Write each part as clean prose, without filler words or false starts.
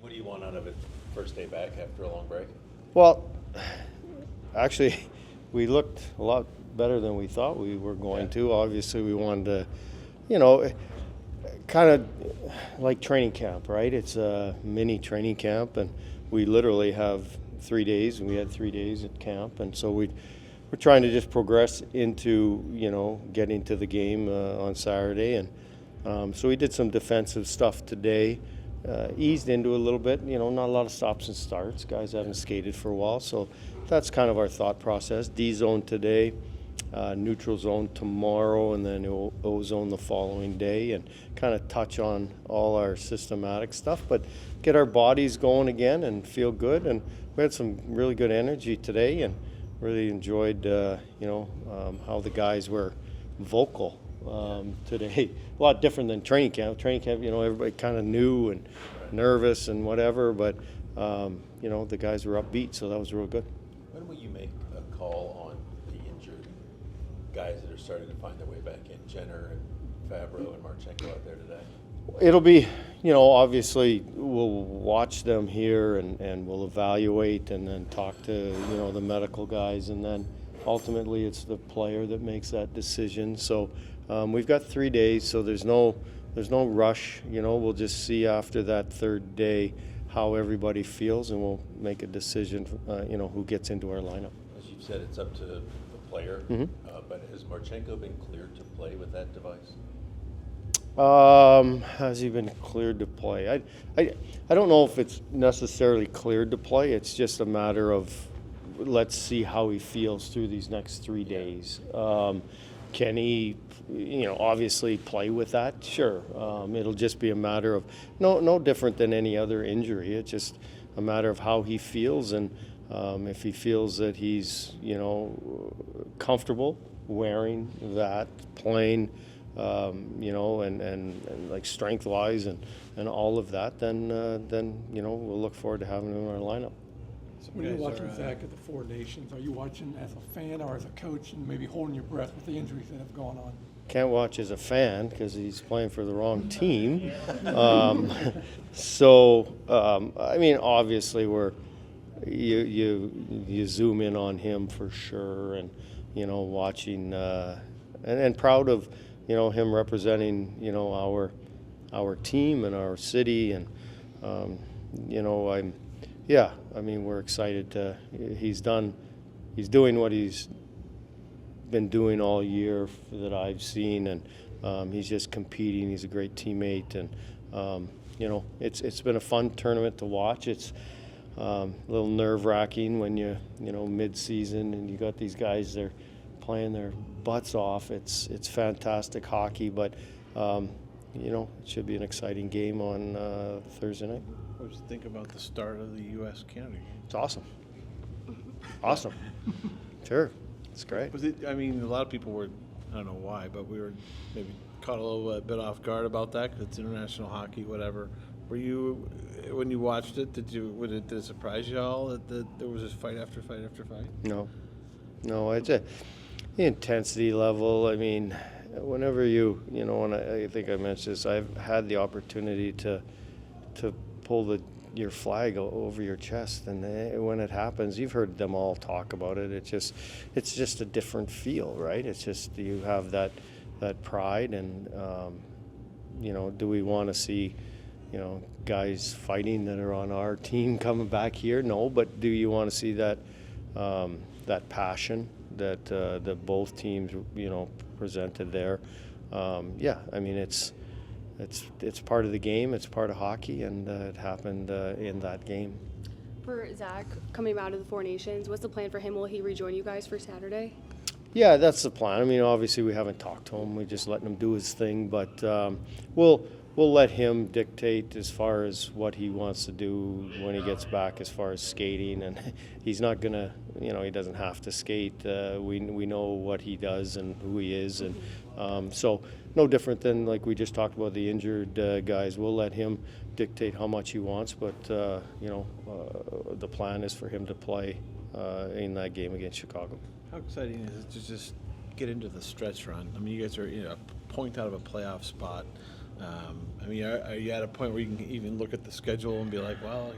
What do you want out of it first day back after a long break? Well, actually, we looked a lot better than we thought we were going to. Obviously, we wanted to, kind of like training camp, right? It's a mini training camp, and we literally have 3 days, and we had 3 days at camp, and so we're trying to just progress into, getting to the game on Saturday, and so we did some defensive stuff today. Eased into a little bit, not a lot of stops and starts. Guys haven't skated for a while, so that's kind of our thought process. D zone today, neutral zone tomorrow, and then O zone the following day, and kind of touch on all our systematic stuff, but get our bodies going again and feel good. And we had some really good energy today, and really enjoyed, how the guys were vocal today. A lot different than training camp. Training camp, everybody kind of knew and nervous and whatever, but the guys were upbeat, so that was real good. When will you make a call on the injured guys that are starting to find their way back in? Jenner and Fabbro and Marchenko out there today? It'll be, obviously we'll watch them here and we'll evaluate and then talk to, the medical guys, and then ultimately it's the player that makes that decision. So we've got 3 days, so there's no rush. We'll just see after that third day how everybody feels, and we'll make a decision, who gets into our lineup. As you've said, it's up to the player, but has Marchenko been cleared to play with that device? Has he been cleared to play? I don't know if it's necessarily cleared to play. It's just a matter of let's see how he feels through these next 3 days. Can he, obviously play with that? Sure. It'll just be a matter of no different than any other injury. It's just a matter of how he feels, and if he feels that he's, comfortable wearing that, playing, and like strength-wise and all of that, then we'll look forward to having him in our lineup. So when you're watching Zach at the Four Nations, are you watching as a fan or as a coach and maybe holding your breath with the injuries that have gone on? Can't watch as a fan because he's playing for the wrong team. Obviously you zoom in on him for sure, and watching and proud of him representing our team and our city, and we're excited. He's doing what he's been doing all year that I've seen, and he's just competing. He's a great teammate, and it's been a fun tournament to watch. It's a little nerve-wracking when you mid-season and you got these guys they're playing their butts off. It's fantastic hockey, but it should be an exciting game on Thursday night. What did you think about the start of the U.S.-Canada game? It's awesome. Awesome. Sure. It's great. Was it? A lot of people were, I don't know why, but we were maybe caught a little bit off guard about that because it's international hockey, whatever. Were you, when you watched it, did it surprise you all that there was this fight after fight after fight? No, it's the intensity level. Whenever and I think I mentioned this, I've had the opportunity to pull your flag over your chest, and when it happens, you've heard them all talk about it. It's just a different feel, right? It's just you have that pride, and do we want to see guys fighting that are on our team coming back here? No, but do you want to see that passion that both teams presented there? It's part of the game. It's part of hockey, and it happened in that game. For Zach, coming out of the Four Nations, what's the plan for him? Will he rejoin you guys for Saturday? Yeah, that's the plan. Obviously we haven't talked to him. We're just letting him do his thing, but we'll let him dictate as far as what he wants to do when he gets back as far as skating, and he's not going to, he doesn't have to skate. We know what he does and who he is, and so no different than like we just talked about the injured guys. We'll let him dictate how much he wants, but the plan is for him to play in that game against Chicago. How exciting is it to just get into the stretch run? You guys are a point out of a playoff spot. I mean, are you at a point where you can even look at the schedule and be like, well,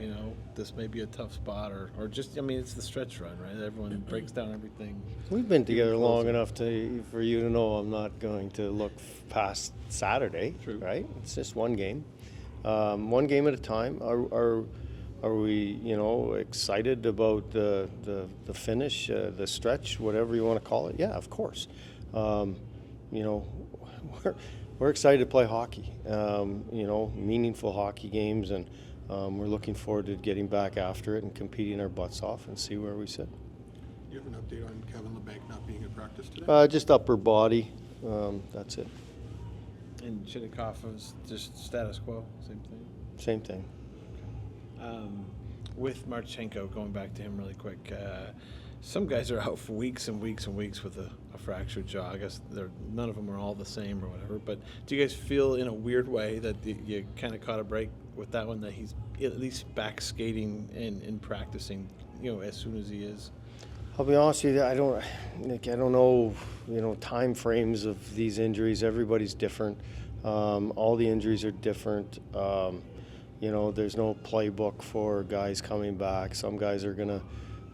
this may be a tough spot, or just, I mean, it's the stretch run, right? Everyone breaks down everything. We've been together long enough for you to know I'm not going to look past Saturday, True. right? It's just one game at a time. Are we, excited about the finish, the stretch, whatever you want to call it? Yeah, of course. We're excited to play hockey, meaningful hockey games, and we're looking forward to getting back after it and competing our butts off and see where we sit. Do you have an update on Kevin LeBanc not being at practice today? Just upper body. That's it. And Chidikov is just status quo, same thing. Same thing. With Marchenko, going back to him really quick, some guys are out for weeks and weeks and weeks with a fractured jaw. I guess none of them are all the same or whatever. But do you guys feel in a weird way that you kind of caught a break with that one, that he's at least back skating and practicing, as soon as he is? I'll be honest with you, I don't know, time frames of these injuries. Everybody's different. All the injuries are different. There's no playbook for guys coming back. Some guys are gonna,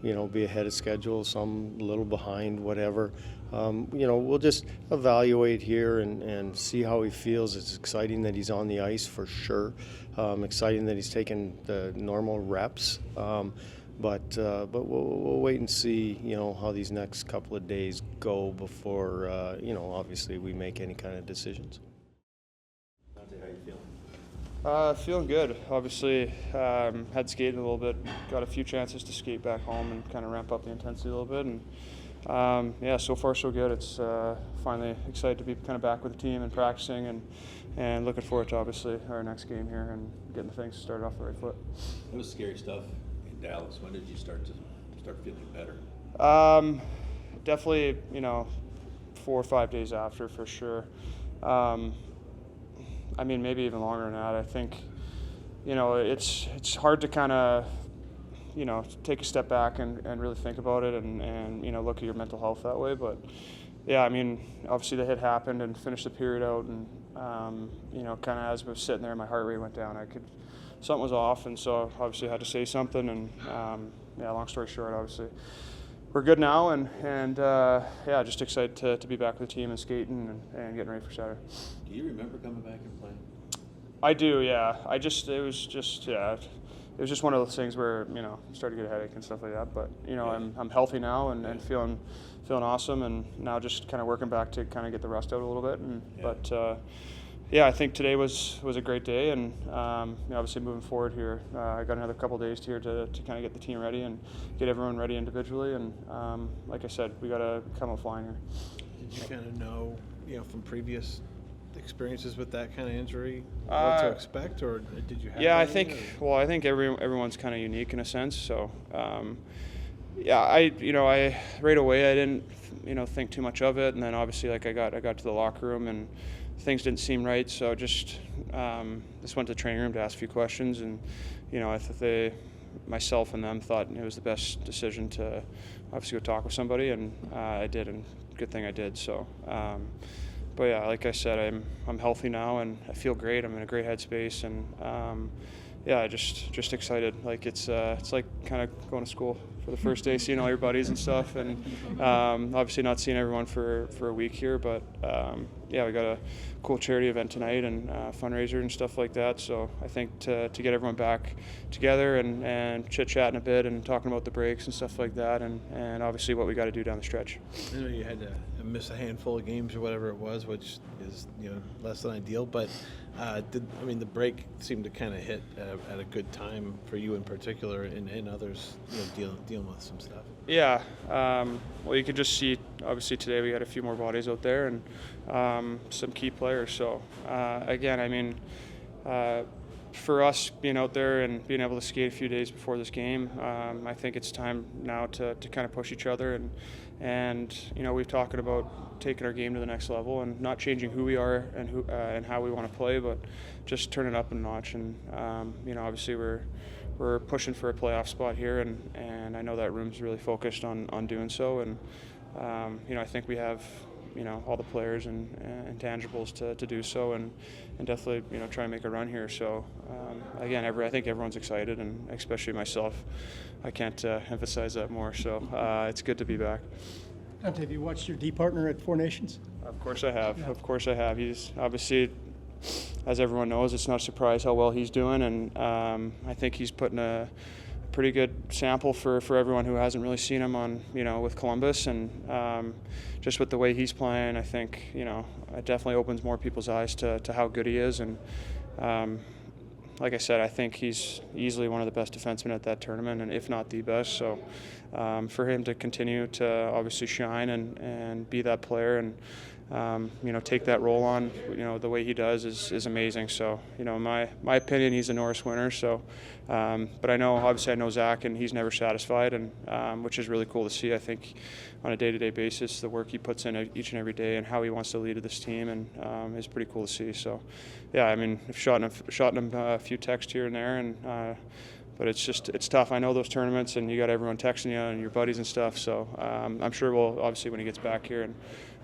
be ahead of schedule, some a little behind, whatever. We'll just evaluate here and see how he feels. It's exciting that he's on the ice for sure. Exciting that he's taking the normal reps. But we'll wait and see, how these next couple of days go before, obviously we make any kind of decisions. Dante, how you feeling? Feeling good. Obviously, had skated a little bit, got a few chances to skate back home and kind of ramp up the intensity a little bit. And so far so good. It's finally excited to be kind of back with the team and practicing and looking forward to obviously our next game here and getting things started off the right foot. It was scary stuff in Dallas. When did you start feeling better? Definitely, 4 or 5 days after for sure. Maybe even longer than that. I think, it's hard to kind of, take a step back and really think about it and look at your mental health that way. But, yeah, obviously the hit happened and finished the period out and, kind of as I was sitting there, my heart rate went down. Something was off, and so obviously I had to say something. And, long story short, obviously we're good now and just excited to be back with the team and skating and getting ready for Saturday. Do you remember coming back and playing? I do, yeah. It was just one of those things where, started to get a headache and stuff like that. But, I'm healthy now and feeling awesome, and now just kind of working back to kind of get the rust out a little bit. But I think today was a great day, and obviously moving forward here, I got another couple days here to kind of get the team ready and get everyone ready individually. And like I said, we got to come out flying here. Did you kind of know, from previous experiences with that kind of injury, what to expect, or did you have? Yeah, I think everyone's kind of unique in a sense. So, I right away I didn't think too much of it, and then obviously I got to the locker room and things didn't seem right. So just went to the training room to ask a few questions, and I thought myself and them thought it was the best decision to obviously go talk with somebody, and I did, and good thing I did. So. But yeah, like I said, I'm healthy now and I feel great. I'm in a great headspace, and just excited. Like it's like kind of going to school for the first day, seeing all your buddies and stuff, and obviously not seeing everyone for a week here. But we got a cool charity event tonight and fundraiser and stuff like that. So I think to get everyone back together and chit-chatting a bit and talking about the breaks and stuff like that, and obviously what we got to do down the stretch. I know you had to miss a handful of games or whatever it was, which is less than ideal. But the break seemed to kind of hit at a good time for you in particular, and others dealing with some stuff. Yeah. Well, you could just see obviously today we got a few more bodies out there and some key players. So again, for us being out there and being able to skate a few days before this game, I think it's time now to kind of push each other and we've talked about taking our game to the next level and not changing who we are and how we want to play, but just turn it up a notch. And obviously we're pushing for a playoff spot here, and I know that room's really focused on doing so. And I think we have all the players and intangibles to do so, and definitely try and make a run here. So again, I think everyone's excited, and especially myself. I can't emphasize that more. So it's good to be back. Dante, have you watched your D partner at Four Nations? Of course I have. Of course I have. He's obviously, as everyone knows, it's not a surprise how well he's doing, and I think he's putting a pretty good sample for everyone who hasn't really seen him on with Columbus, and just with the way he's playing, I think it definitely opens more people's eyes to how good he is, and like I said, I think he's easily one of the best defensemen at that tournament, and if not the best. So for him to continue to obviously shine and be that player and take that role on, the way he does is amazing. So, my opinion, he's a Norris winner. So, but I know Zach, and he's never satisfied, and which is really cool to see. I think on a day-to-day basis, the work he puts in each and every day and how he wants to lead this team, and is pretty cool to see. So, yeah, I mean, I've shot him a few texts here and there, and but it's tough. I know those tournaments, and you got everyone texting you and your buddies and stuff. So I'm sure we'll obviously when he gets back here, and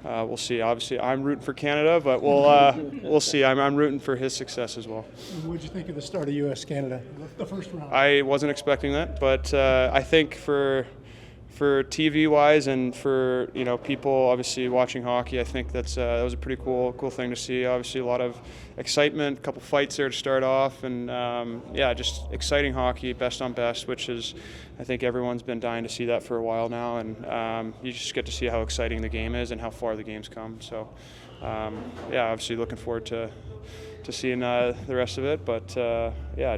we'll see. Obviously, I'm rooting for Canada, but we'll see. I'm rooting for his success as well. What did you think of the start of U.S.-Canada, the first round? I wasn't expecting that, but I think for TV-wise and for people obviously watching hockey, I think that was a pretty cool thing to see. Obviously, a lot of excitement, a couple fights there to start off, and just exciting hockey, best on best, which is I think everyone's been dying to see that for a while now, and you just get to see how exciting the game is and how far the game's come. So obviously looking forward to seeing the rest of it, but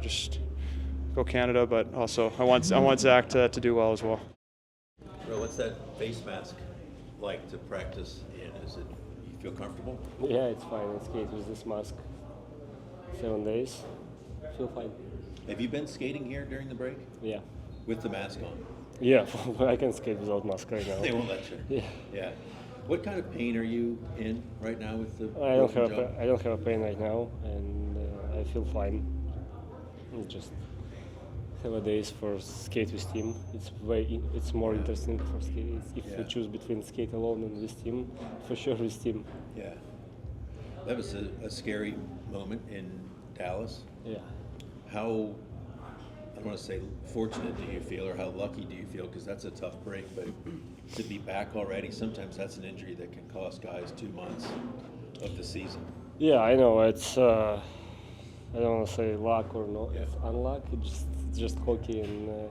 just go Canada, but also I want Zach to do well as well. Bro, what's that face mask like to practice in? Is it, you feel comfortable? Yeah, it's fine. I skate with this mask 7 days. Feel fine. Have you been skating here during the break? Yeah. With the mask on? Yeah, I can skate without mask right now. They won't let you. Yeah. Yeah. What kind of pain are you in right now with the I don't broken have a pain right now, and I feel fine. Just have a days for skate with team. It's more interesting for skate. If you choose between skate alone and with team, for sure with team. Yeah. That was a scary moment in Dallas. Yeah. How, I don't want to say fortunate do you feel, or how lucky do you feel, because that's a tough break, but to be back already, sometimes that's an injury that can cost guys 2 months of the season. Yeah, I know. It's I don't want to say luck or no. It's unluck. It's just hockey, and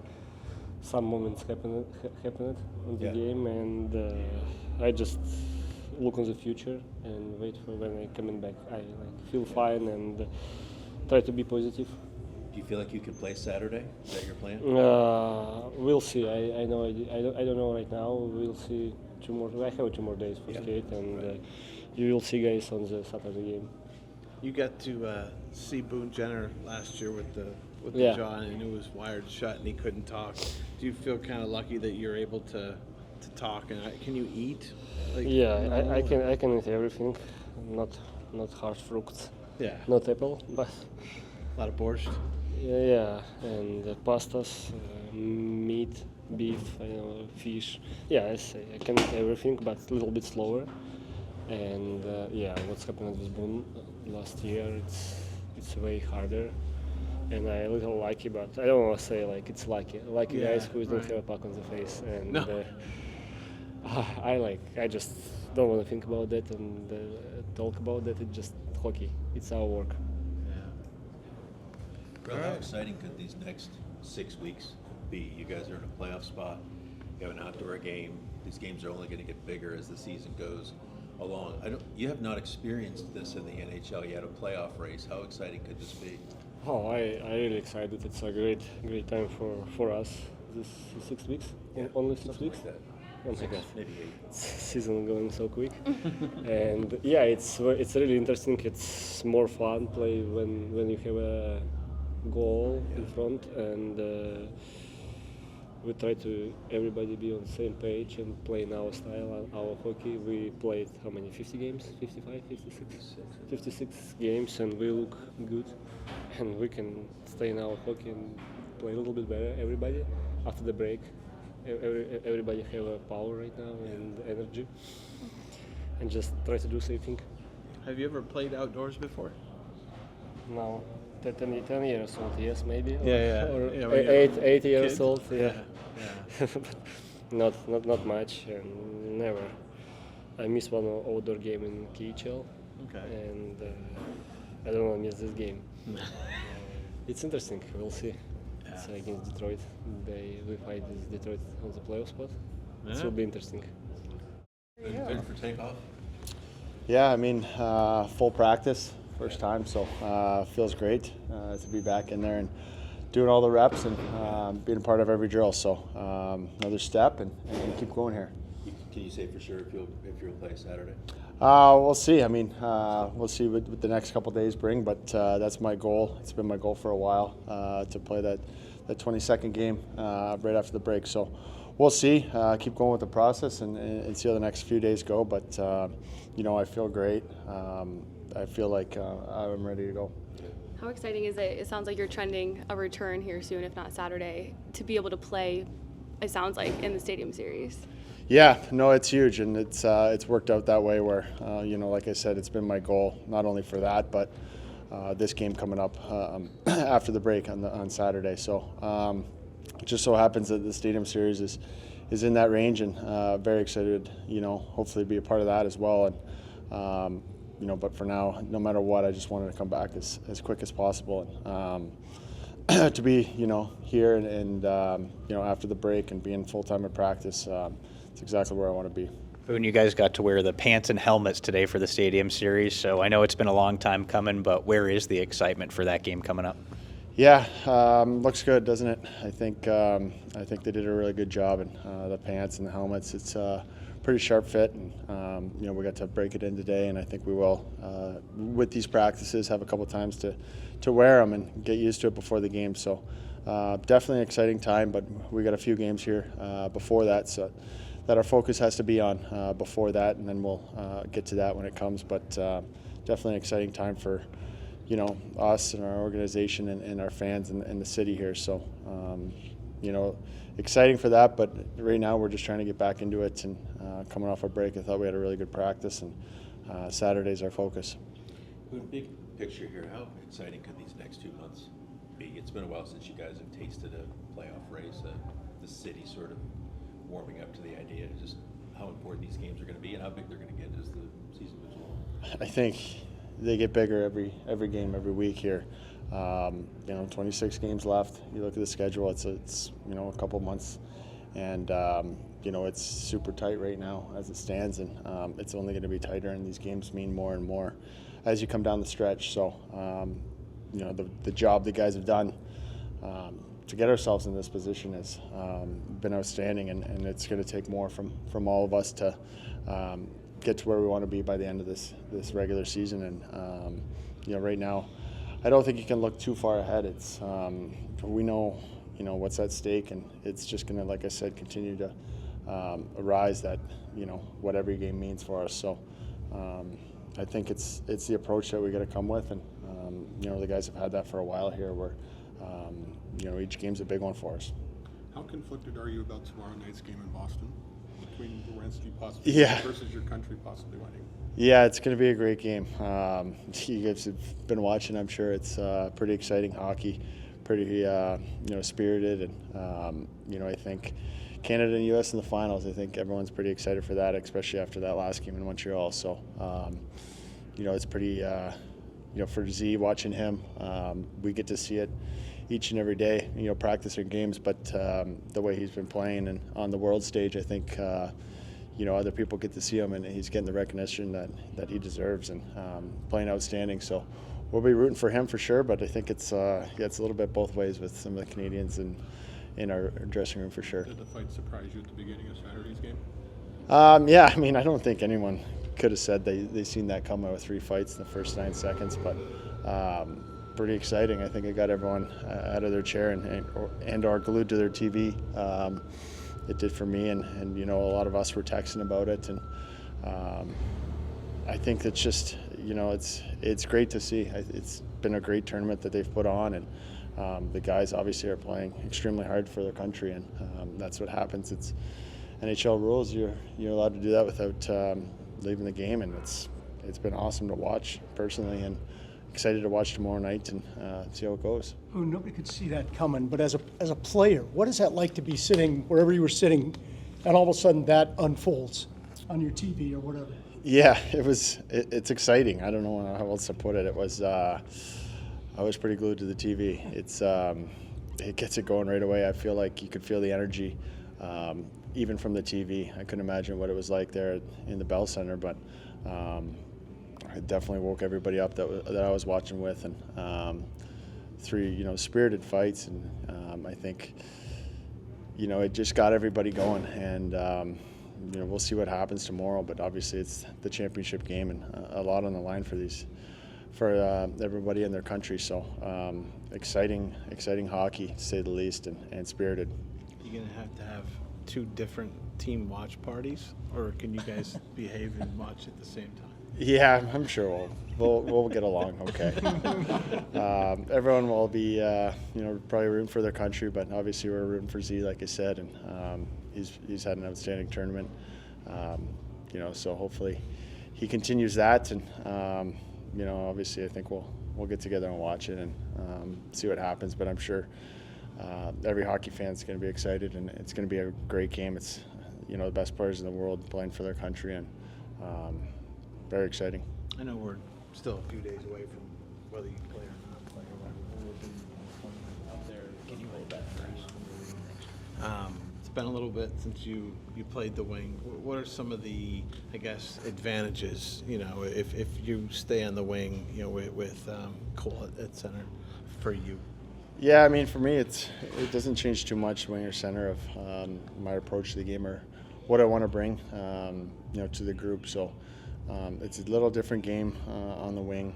some moments happen on the game, and I just look on the future and wait for when I coming back. I feel fine and try to be positive. Do you feel like you can play Saturday? Is that your plan? We'll see. I don't know right now. We'll see. I have 2 more days for skate, and you will see guys on the Saturday game. You got to see Boone Jenner last year with the jaw, and it was wired shut, and he couldn't talk. Do you feel kind of lucky that you're able to talk? And can you eat? I can eat everything, not hard fruits. Yeah. Not apple, but A lot of borscht. Yeah, and pastas, meat, beef, fish. Yeah, I can eat everything, but a little bit slower. And what's happened with Boone last year, it's way harder. And I a little lucky, but I don't want to say like it's lucky. Lucky guys who don't have a puck on the face, and No. I just don't want to think about that and talk about that. It's just hockey. It's our work. Bro, how exciting could these next 6 weeks be? You guys are in a playoff spot. You have an outdoor game. These games are only going to get bigger as the season goes along. You have not experienced this in the NHL yet, a playoff race. How exciting could this be? Oh, I really excited. It's a great time for us. This 6 weeks, only 6 weeks. Like that. Oh my God. Maybe 8. Season going so quick. And it's really interesting. It's more fun play when you have a goal in front, and we try to everybody be on the same page and play in our style, our hockey. We played how many? 50 games? 55, 56? 56 games, and we look good, and we can stay in our hockey and play a little bit better. Everybody after the break, everybody have a power right now and energy. and just try to do something. Have you ever played outdoors before? Now, 10 years old, yes, maybe. Yeah. Or Yeah, when you're 8 years kid. old, yeah. Yeah. not much, and never. I missed one outdoor game in KHL, Okay. and I don't want to miss this game. It's interesting. We'll see. It's against Detroit. We fight with Detroit on the playoff spot. It will be interesting. Good for takeoff? Yeah, I mean, full practice, first time, so feels great to be back in there and doing all the reps and being a part of every drill. So another step and keep going here. Can you say for sure if you'll play Saturday? We'll see. I mean, we'll see what the next couple days bring, but that's my goal. It's been my goal for a while to play that 22nd game right after the break. So we'll see. Keep going with the process and see how the next few days go. But I feel great. I feel like I'm ready to go. How exciting is it? It sounds like you're trending a return here soon, if not Saturday, to be able to play, it sounds like, in the Stadium Series. Yeah, no, it's huge, and it's worked out that way where, like I said, it's been my goal, not only for that, but this game coming up after the break on Saturday. So it just so happens that the Stadium Series is in that range, and very excited, hopefully be a part of that as well. And, but for now, no matter what, I just wanted to come back as quick as possible. And, to be, here and after the break and being full-time at practice, it's exactly where I want to be. Boone, you guys got to wear the pants and helmets today for the Stadium Series, so I know it's been a long time coming, but where is the excitement for that game coming up? Yeah, looks good, doesn't it? I think they did a really good job in the pants and the helmets. It's pretty sharp fit, and we got to break it in today, and I think we will with these practices have a couple times to wear them and get used to it before the game. So definitely an exciting time, but we got a few games here before that, so that our focus has to be on before that, and then we'll get to that when it comes. But definitely an exciting time for us and our organization and our fans and the city here. So exciting for that, but right now we're just trying to get back into it, and coming off our break, I thought we had a really good practice, and Saturday's our focus. Big picture here, how exciting could these next 2 months be? It's been a while since you guys have tasted a playoff race, the city sort of warming up to the idea of just how important these games are going to be and how big they're going to get as the season moves along. I think they get bigger every game, every week here. 26 games left. You look at the schedule; it's a couple months, and it's super tight right now as it stands, and it's only going to be tighter. And these games mean more and more as you come down the stretch. So, the job the guys have done to get ourselves in this position has been outstanding, and it's going to take more from all of us to get to where we want to be by the end of this regular season. And right now, I don't think you can look too far ahead. It's we know what's at stake, and it's just going to, like I said, continue to arise that what every game means for us. So I think it's the approach that we got to come with, and the guys have had that for a while here, where each game's a big one for us. How conflicted are you about tomorrow night's game in Boston, between Werenski possibly versus your country possibly winning? Yeah, it's going to be a great game. You guys have been watching, I'm sure. It's pretty exciting hockey, pretty spirited, and I think Canada and U.S. in the finals. I think everyone's pretty excited for that, especially after that last game in Montreal. So, it's pretty. For Z, watching him, we get to see it each and every day. Practice or games, but the way he's been playing and on the world stage, I think. Other people get to see him, and he's getting the recognition that he deserves, and playing outstanding. So we'll be rooting for him for sure, but I think it's a little bit both ways with some of the Canadians in our dressing room for sure. Did the fight surprise you at the beginning of Saturday's game? Yeah, I mean, I don't think anyone could have said they seen that coming with 3 fights in the first 9 seconds, but pretty exciting. I think it got everyone out of their chair and or glued to their TV. It did for me, and a lot of us were texting about it, and I think it's just it's great to see. It's been a great tournament that they've put on, and the guys obviously are playing extremely hard for their country, and that's what happens. It's NHL rules. You're allowed to do that without leaving the game, and it's been awesome to watch personally, and excited to watch tomorrow night and see how it goes. Boone, nobody could see that coming, but as a player, what is that like to be sitting wherever you were sitting, and all of a sudden that unfolds on your TV or whatever? Yeah, it's exciting. I don't know how else to put it. It was I was pretty glued to the TV. It gets it going right away. I feel like you could feel the energy, even from the TV. I couldn't imagine what it was like there in the Bell Center, but it definitely woke everybody up that I was watching with, and 3 spirited fights, and I think it just got everybody going, and we'll see what happens tomorrow, but obviously it's the championship game and a lot on the line for everybody in their country. So exciting hockey, to say the least, and spirited. You're going to have 2 different team watch parties, or can you guys behave and watch at the same time? Yeah, I'm sure we'll get along okay. Everyone will be probably rooting for their country, but obviously we're rooting for Z, like I said, and he's had an outstanding tournament. So hopefully he continues that, and obviously I think we'll get together and watch it and see what happens. But I'm sure every hockey fan is going to be excited, and it's going to be a great game. It's the best players in the world playing for their country, and very exciting. I know we're still a few days away from whether you play or not play or whatever. Out there, can you hold that for us? It's been a little bit since you played the wing. What are some of the, I guess, advantages? If you stay on the wing, with Cole at center for you. Yeah, I mean, for me, it doesn't change too much wing or center of my approach to the game or what I want to bring, to the group. So. It's a little different game on the wing,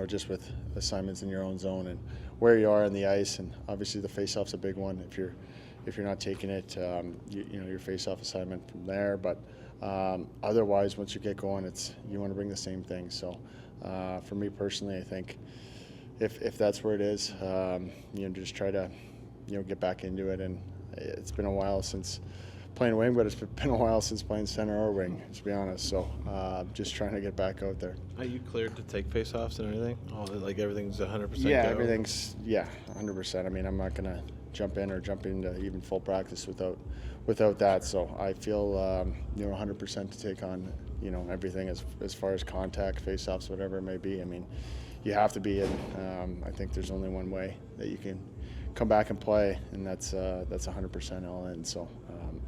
just with assignments in your own zone and where you are on the ice, and obviously the face-off's a big one. If you're not taking it, your face-off assignment from there. But otherwise, once you get going, you want to bring the same thing. So for me personally, I think if that's where it is, just try to get back into it. And it's been a while since playing wing, but it's been a while since playing center or wing, to be honest. So just trying to get back out there. Are you cleared to take face-offs and everything? Oh, like everything's 100%? Yeah, go? everything's 100%. I mean, I'm not going to jump into even full practice without that. So I feel 100% to take on everything as far as contact, face-offs, whatever it may be. I mean, you have to be in. I think there's only one way that you can come back and play, and that's 100% all in. So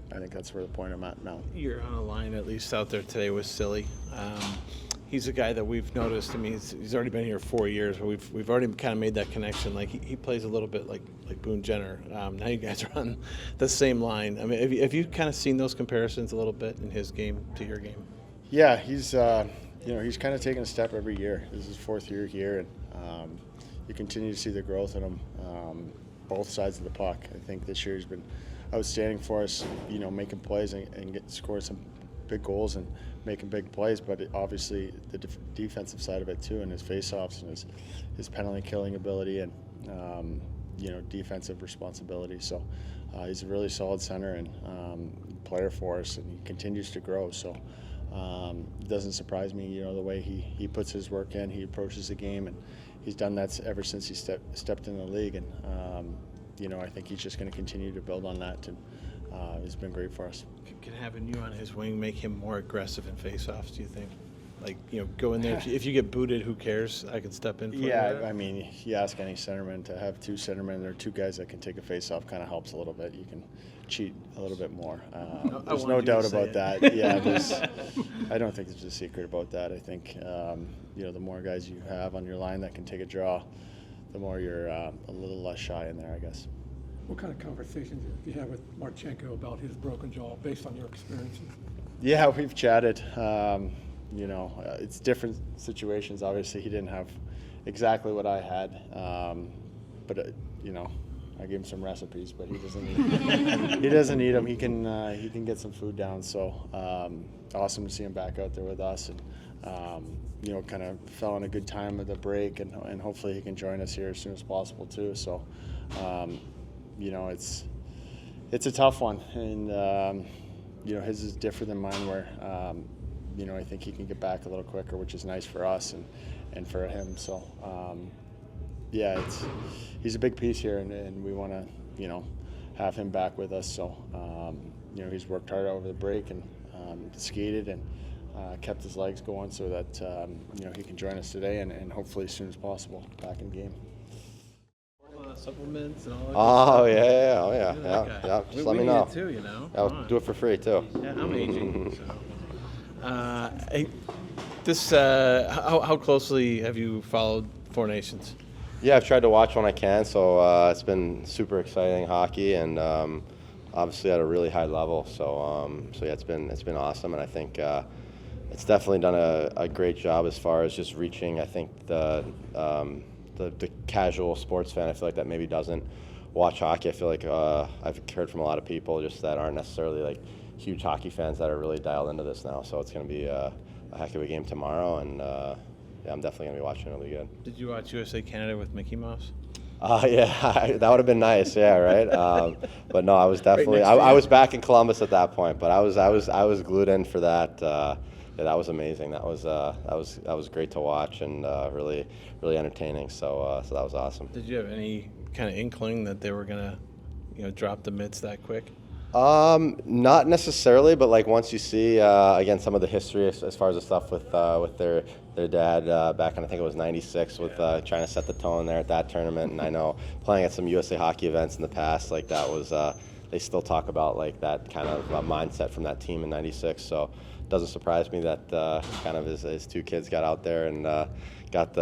I think that's where the point I'm at now. You're on a line, at least out there today, with Silly. He's a guy that we've noticed. I mean, he's already been here 4 years, but we've already kind of made that connection. Like he plays a little bit like Boone Jenner. Now you guys are on the same line. I mean, have you kind of seen those comparisons a little bit in his game to your game? Yeah, he's he's kind of taking a step every year. This is his 4th year here, and you continue to see the growth in him, both sides of the puck. I think this year has been outstanding for us, making plays and scoring some big goals and making big plays, but obviously the defensive side of it too, and his face-offs and his penalty killing ability and defensive responsibility. So he's a really solid center and player for us, and he continues to grow. So it doesn't surprise me, the way he puts his work in, he approaches the game, and he's done that ever since he stepped in the league. And I think he's just going to continue to build on that, and he's been great for us. Can having you on his wing make him more aggressive in face-offs, do you think? Like, go in there. If you get booted, who cares? I can step in for you. Yeah, I mean, you ask any centerman to have 2 centermen or 2 guys that can take a face-off kind of helps a little bit. You can cheat a little bit more. There's no doubt about that. Yeah, I don't think there's a secret about that. I think, the more guys you have on your line that can take a draw, the more you're a little less shy in there, I guess. What kind of conversations do you have with Marchenko about his broken jaw based on your experiences? Yeah, we've chatted. It's different situations. Obviously, he didn't have exactly what I had, but I gave him some recipes, but he doesn't need. He doesn't need them. He can get some food down. So awesome to see him back out there with us, and kind of fell on a good time of the break, and hopefully he can join us here as soon as possible too. So it's a tough one, and his is different than mine, where I think he can get back a little quicker, which is nice for us and for him. So, yeah, he's a big piece here, and we want to, have him back with us. So, he's worked hard over the break and skated and kept his legs going so that, he can join us today and hopefully as soon as possible back in game. Supplements and all that. Oh, good stuff. yeah. We Just let me need know. it too, I'll do it for free too. Yeah, I'm aging. So, how closely have you followed Four Nations? Yeah, I've tried to watch when I can, so it's been super exciting hockey, and obviously at a really high level. So yeah, it's been awesome, and I think it's definitely done a great job as far as just reaching, I think, the casual sports fan. I feel like that maybe doesn't watch hockey. I feel like I've heard from a lot of people just that aren't necessarily like huge hockey fans that are really dialed into this now. So it's going to be a heck of a game tomorrow, and yeah, I'm definitely going to be watching. It'll be good. Did you watch USA Canada with Mickey Mouse? Yeah, that would have been nice. Yeah, right. But no, I was definitely I was back in Columbus at that point, but I was glued in for that. Yeah, that was amazing. That was great to watch and really entertaining. So that was awesome. Did you have any kind of inkling that they were gonna, drop the mitts that quick? Not necessarily, but like once you see again some of the history as far as the stuff with their dad back in, I think it was '96, with trying to set the tone there at that tournament, and I know playing at some USA Hockey events in the past, like that was they still talk about like that kind of mindset from that team in '96. So it doesn't surprise me that kind of his two kids got out there and got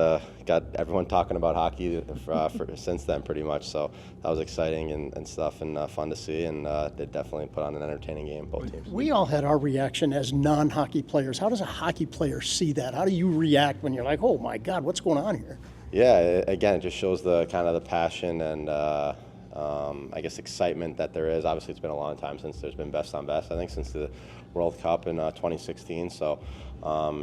everyone talking about hockey for since then, pretty much. So that was exciting and stuff, and fun to see, and they definitely put on an entertaining game, both teams. We all had our reaction as non-hockey players. How does a hockey player see that? How do you react when you're like, oh my God, what's going on here? Yeah, again, it just shows the kind of the passion and I guess excitement that there is. Obviously, it's been a long time since there's been best on best. I think since the World Cup in 2016. So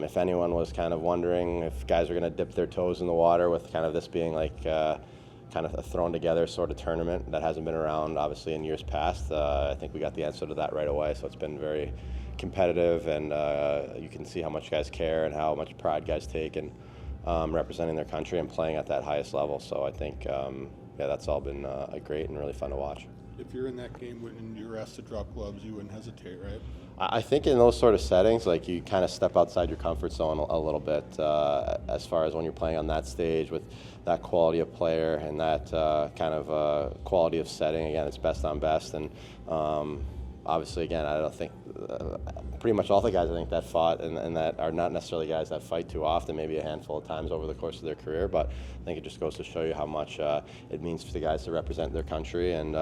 if anyone was kind of wondering if guys are going to dip their toes in the water with kind of this being like kind of a thrown together sort of tournament that hasn't been around obviously in years past, I think we got the answer to that right away. So it's been very competitive, and you can see how much guys care and how much pride guys take in representing their country and playing at that highest level. So I think yeah, that's all been great and really fun to watch. If you're in that game and you're asked to drop gloves, you wouldn't hesitate, right? I think in those sort of settings, like you kind of step outside your comfort zone a little bit as far as when you're playing on that stage with that quality of player and that kind of quality of setting. Again, it's best on best, and obviously, again, I don't think pretty much all the guys I think that fought and that are not necessarily guys that fight too often, maybe a handful of times over the course of their career, but I think it just goes to show you how much it means for the guys to represent their country and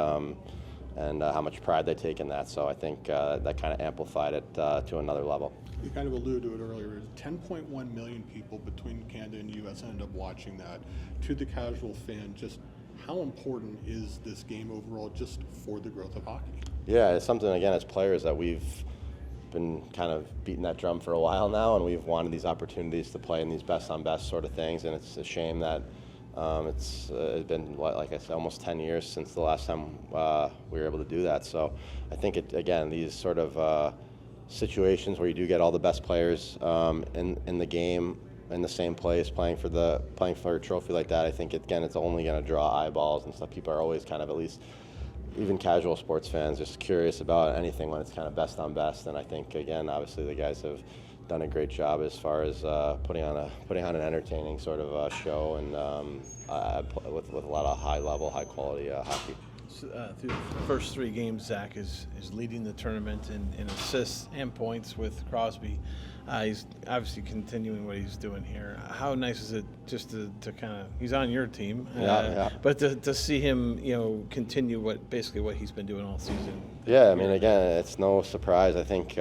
how much pride they take in that. So I think that kind of amplified it to another level. You kind of alluded to it earlier. 10.1 million people between Canada and the U.S. ended up watching that. To the casual fan, just how important is this game overall just for the growth of hockey? Yeah, it's something, again, as players that we've been kind of beating that drum for a while now, and we've wanted these opportunities to play in these best-on-best sort of things, and it's a shame that it's been, like I said, almost 10 years since the last time we were able to do that. So I think, again, these sort of situations where you do get all the best players in the game in the same place playing for a trophy like that, I think, again, it's only going to draw eyeballs and stuff. People are always kind of, at least even casual sports fans, just curious about anything when it's kind of best on best. And I think, again, obviously the guys have done a great job as far as putting on an entertaining sort of show, and with a lot of high level, high quality hockey. So, through the first three games, Zach is leading the tournament in assists and points with Crosby. He's obviously continuing what he's doing here. How nice is it just to kind of, he's on your team, but to see him, continue what he's been doing all season. Yeah, I mean, again, it's no surprise. I think,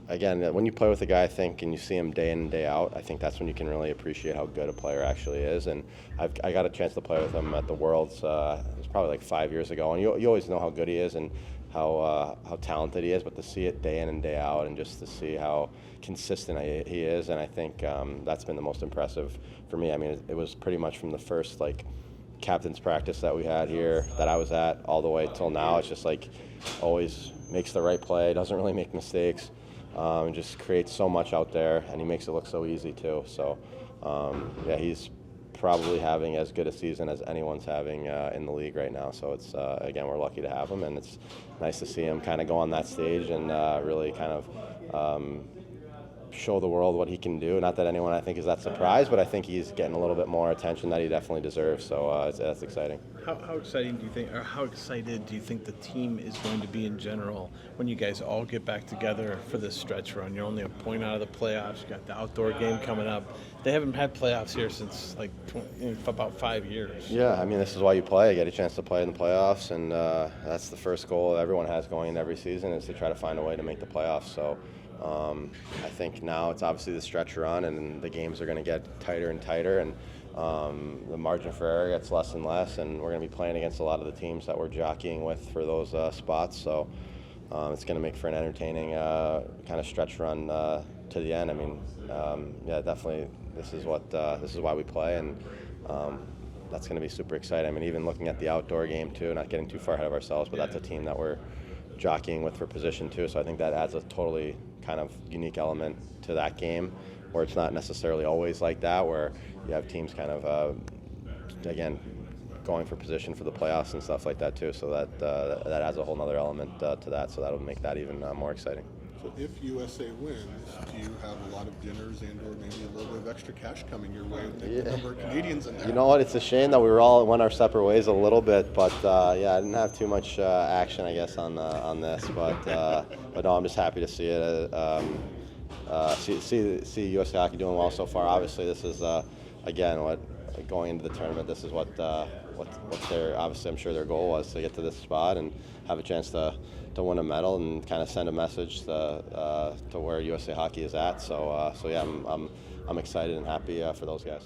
again, when you play with a guy, and you see him day in and day out, I think that's when you can really appreciate how good a player actually is. And I got a chance to play with him at the Worlds. It was probably like 5 years ago, and you always know how good he is and how talented he is, but to see it day in and day out, and just to see how consistent he is, and I think that's been the most impressive for me. I mean, it was pretty much from the first captain's practice that we had here that I was at all the way till now. It's just always makes the right play, doesn't really make mistakes. just creates so much out there, and he makes it look so easy too. So yeah, he's probably having as good a season as anyone's having in the league right now. So it's again, we're lucky to have him, and it's nice to see him kind of go on that stage and really kind of show the world what he can do. Not that anyone, I think, is that surprised, but I think he's getting a little bit more attention that he definitely deserves. So that's exciting. How exciting do you think, or how excited do you think the team is going to be in general when you guys all get back together for this stretch run? You're only a point out of the playoffs. You got the outdoor game coming up. They haven't had playoffs here since like about 5 years. Yeah, I mean, this is why you play. You get a chance to play in the playoffs, and that's the first goal everyone has going into every season, is to try to find a way to make the playoffs. So I think now it's obviously the stretch run, and the games are going to get tighter and tighter, and the margin for error gets less and less, and we're going to be playing against a lot of the teams that we're jockeying with for those spots. So it's going to make for an entertaining kind of stretch run to the end. I mean, yeah, definitely this is why we play, and that's going to be super exciting. I mean, even looking at the outdoor game too, not getting too far ahead of ourselves, but that's a team that we're jockeying with for position too. So I think that adds a totally kind of unique element to that game, where it's not necessarily always like that, where you have teams kind of again going for position for the playoffs and stuff like that too. So that adds a whole other element to that. So that'll make that even more exciting. So if USA wins, do you have a lot of dinners and or maybe a little bit of extra cash coming your way with the number of Canadians in there? You know what? It's a shame that we went our separate ways a little bit, but yeah, I didn't have too much action, I guess, on this. But no, I'm just happy to see it. See USA Hockey doing well so far. Obviously, this is again going into the tournament. This is what their, obviously, I'm sure their goal was to get to this spot and have a chance to win a medal and kind of send a message to where USA Hockey is at. So yeah, I'm excited and happy for those guys.